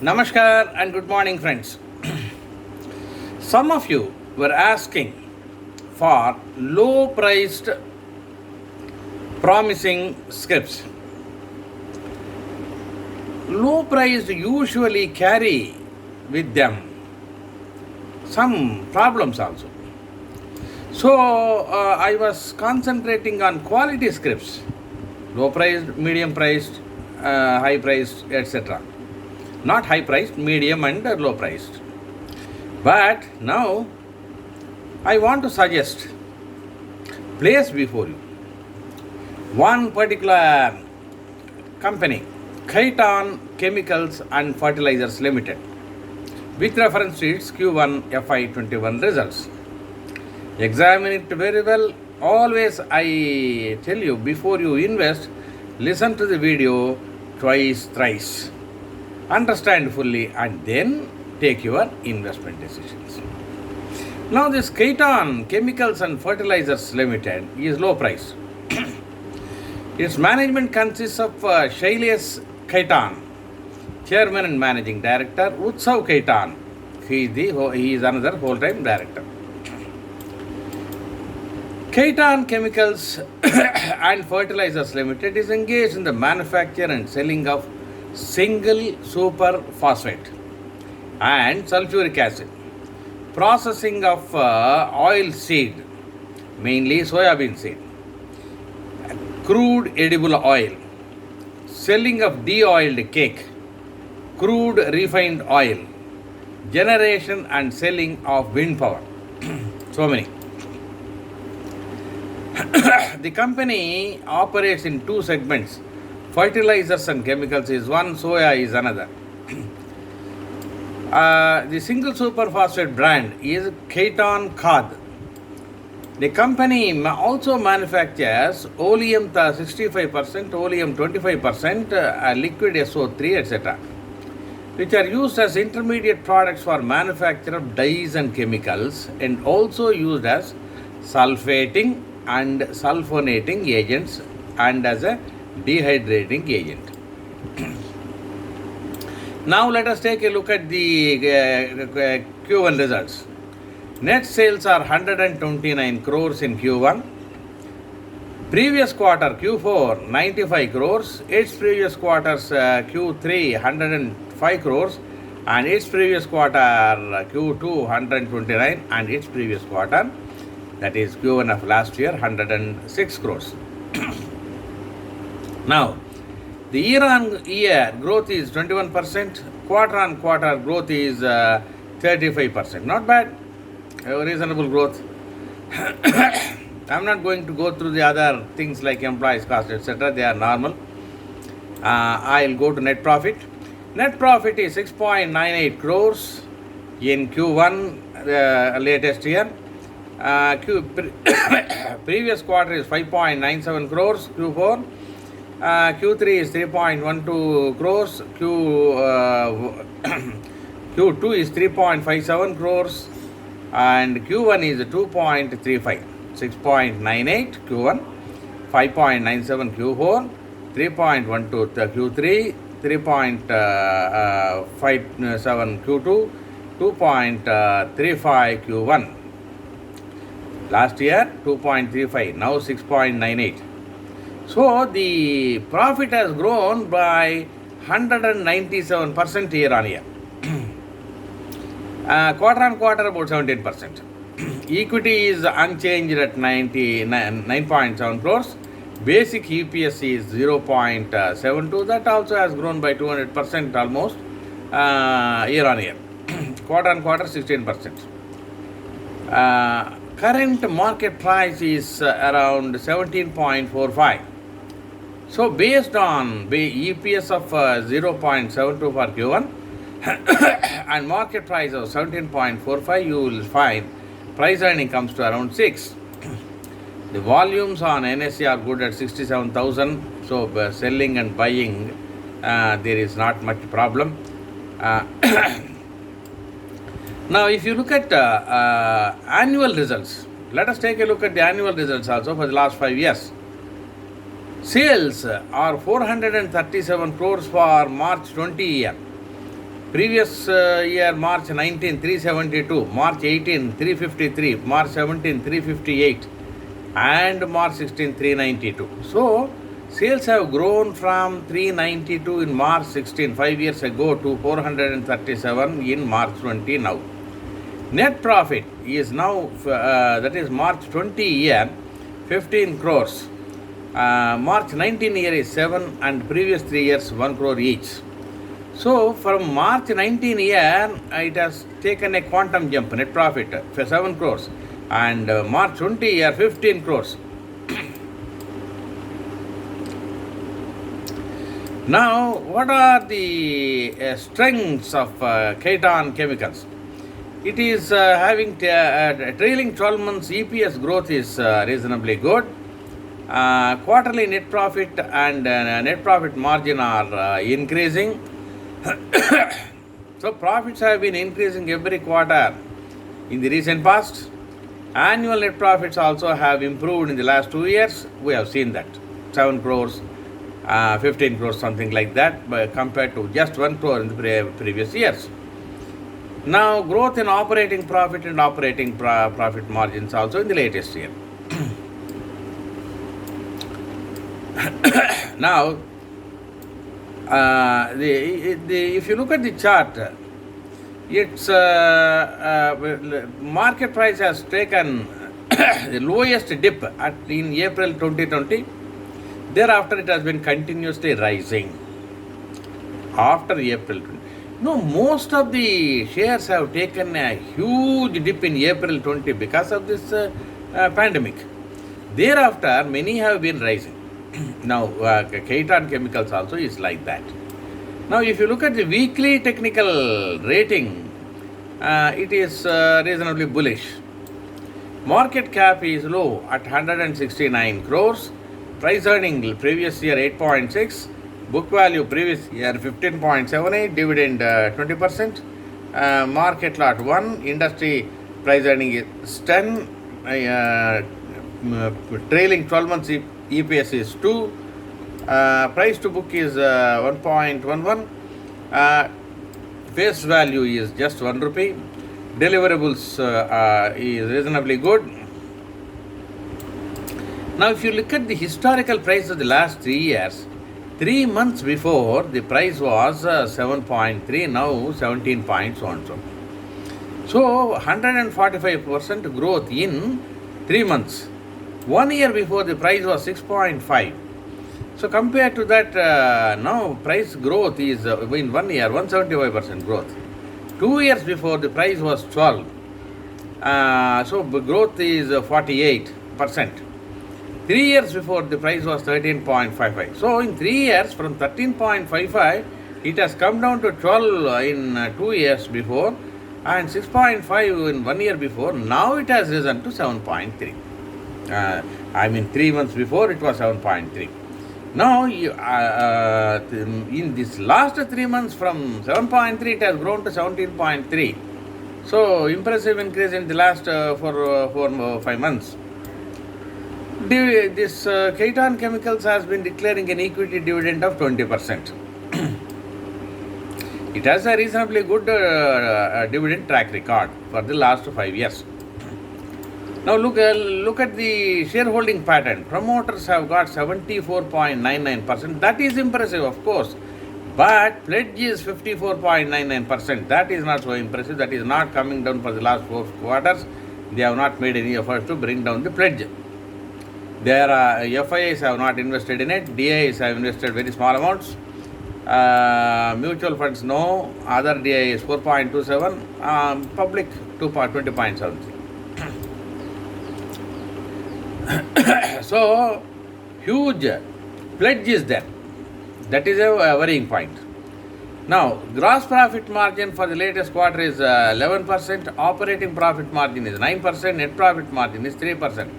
Namaskar and good morning, friends. Some of you were asking for low priced promising scripts. Low priced usually carry with them some problems also. So I was concentrating on quality scripts, low priced, medium priced, high priced, etc. Not high priced, medium and low priced. But now I want to suggest, place before you, one particular company, Khaitan Chemicals and Fertilizers Limited, with reference to its Q1 FY21 results. Examine it very well. Always I tell you, before you invest, listen to the video twice, thrice. Understand fully and then take your investment decisions. Now this Khaitan Chemicals and Fertilizers Limited is low price. Its management consists of Shailesh Khaitan, Chairman and Managing Director, Utsav Khaitan, he is another whole-time director. Khaitan Chemicals and Fertilizers Limited is engaged in the manufacture and selling of single super phosphate and sulfuric acid, processing of oil seed, mainly soybean seed, crude edible oil, selling of de-oiled cake, crude refined oil, generation and selling of wind power. So many. The company operates in two segments. Fertilizers and chemicals is one, soya is another. The single superphosphate brand is Khaitan Khad. The company also manufactures oleum 65%, oleum 25%, liquid SO3, etc., which are used as intermediate products for manufacture of dyes and chemicals, and also used as sulfating and sulfonating agents and as a dehydrating agent. Now let us take a look at the Q1 results. Net sales are 129 crores in Q1. Previous quarter Q4 95 crores. Its previous quarter's Q3 105 crores. And its previous quarter Q2 129 and its previous quarter, that is Q1 of last year, 106 crores. Now, the year-on-year growth is 21%, quarter-on-quarter growth is 35%. Not bad, a reasonable growth. I'm not going to go through the other things like employees cost, etc. They are normal. I'll go to net profit. Net profit is 6.98 crores in Q1 latest year. Previous quarter is 5.97 crores, Q4. Q3 is 3.12 crores, Q2 is 3.57 crores, and Q1 is 2.35, 6.98 Q1, 5.97 Q4, 3.12 Q3, 3.57 Q2, 2.35 Q1. Last year 2.35, now 6.98. So the profit has grown by 197% year on year. Quarter on quarter about 17%. Equity is unchanged at 9.7 crores. Basic EPS is 0.72. That also has grown by 200% almost year on year. Quarter on quarter 16%. Current market price is around 17.45. So based on EPS of 0.72 for Q1 and market price of 17.45, you will find price earning comes to around 6. The volumes on NSE are good at 67,000. So selling and buying, there is not much problem. Now, if you look at annual results, let us take a look at the annual results also for the last 5 years. Sales are 437 crores for March 20 year. Previous year, March 19, 372, March 18, 353, March 17, 358, and March 16, 392. So, sales have grown from 392 in March 16, 5 years ago, to 437 in March 20 now. Net profit is now, that is March 20 year, 15 crores. March 19 year is 7, and previous 3 years 1 crore each. So from March 19 year, it has taken a quantum jump, net profit for 7 crores, and March 20 year 15 crores. Now, what are the strengths of Khaitan Chemicals? It is having trailing 12 months EPS growth is reasonably good. Quarterly net profit and net profit margin are increasing. So profits have been increasing every quarter in the recent past. Annual net profits also have improved in the last 2 years. We have seen that 7 crores, 15 crores, something like that, compared to just 1 crore in the previous years. Now, growth in operating profit and operating profit margins also in the latest year. Now, if you look at the chart, its market price has taken the lowest dip in April 2020. Thereafter, it has been continuously rising after April 20. No, most of the shares have taken a huge dip in April 20 because of this pandemic. Thereafter, many have been rising. Now, Khaitan Chemicals also is like that. Now, if you look at the weekly technical rating, it is reasonably bullish. Market cap is low at 169 crores. Price earning previous year 8.6. Book value previous year 15.78, dividend 20%, market lot 1, industry price earning is 10, trailing 12 months EPS is 2, price to book is 1.11, face value is just 1 rupee, deliverables is reasonably good. Now, if you look at the historical price of the last 3 years, 3 months before, the price was 7.3, now 17 points so and so. So, 145% growth in 3 months. 1 year before, the price was 6.5. So, compared to that, now price growth is in 1 year, 175% growth. 2 years before, the price was 12. So, growth is 48%. 3 years before, the price was 13.55. So, in 3 years, from 13.55, it has come down to 12 in 2 years before, and 6.5 in 1 year before. Now, it has risen to 7.3. 3 months before, it was 7.3. Now, in this last 3 months, from 7.3, it has grown to 17.3. So, impressive increase in the last 5 months. This Khaitan Chemicals has been declaring an equity dividend of 20%. It has a reasonably good dividend track record for the last 5 years. Now look at the shareholding pattern. Promoters have got 74.99%. That is impressive, of course. But pledge is 54.99%. That is not so impressive. That is not coming down for the last 4 quarters. They have not made any efforts to bring down the pledge. There are FIIs have not invested in it. DIIs have invested very small amounts. Mutual funds no. Other DIIs 4.27. Public 20.73. So huge pledge is there. That is a worrying point. Now, gross profit margin for the latest quarter is 11%. Operating profit margin is 9%. Net profit margin is 3%.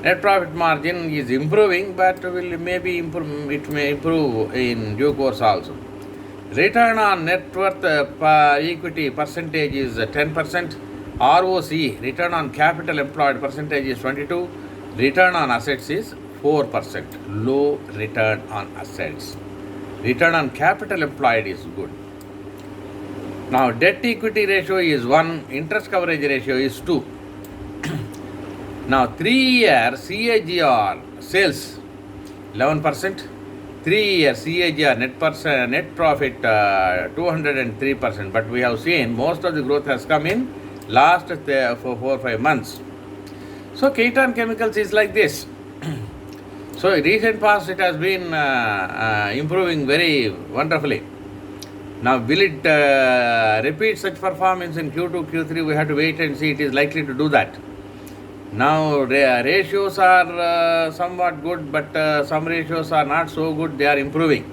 Net profit margin is improving, but it may improve in due course also. Return on net worth per equity percentage is 10%. ROCE, return on capital employed percentage is 22%. Return on assets is 4%. Low return on assets. Return on capital employed is good. Now, debt equity ratio is 1, interest coverage ratio is 2. Now, 3-year CAGR sales 11%, 3-year CAGR net profit 203%. But we have seen most of the growth has come in last for 4 or 5 months. So, Kaitan Chemicals is like this. So, in recent past it has been improving very wonderfully. Now, will it repeat such performance in Q2, Q3? We have to wait and see. It is likely to do that. Now, ratios are somewhat good, but some ratios are not so good. They are improving.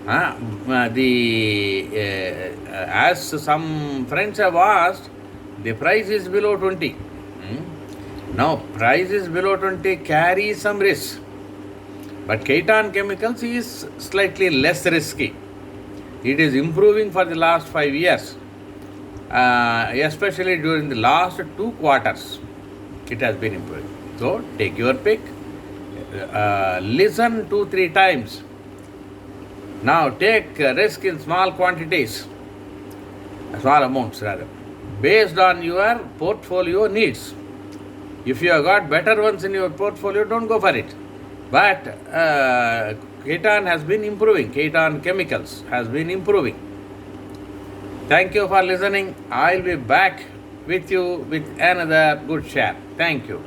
As some friends have asked, the price is below 20. Now, price is below 20 carries some risk. But Kaitan Chemicals is slightly less risky. It is improving for the last 5 years, especially during the last 2 quarters. It has been improving. So, take your pick, listen 2-3 times. Now, take risk in small quantities, small amounts rather, based on your portfolio needs. If you have got better ones in your portfolio, don't go for it. But Kaitan has been improving. Kaitan Chemicals has been improving. Thank you for listening. I will be back with you with another good share. Thank you.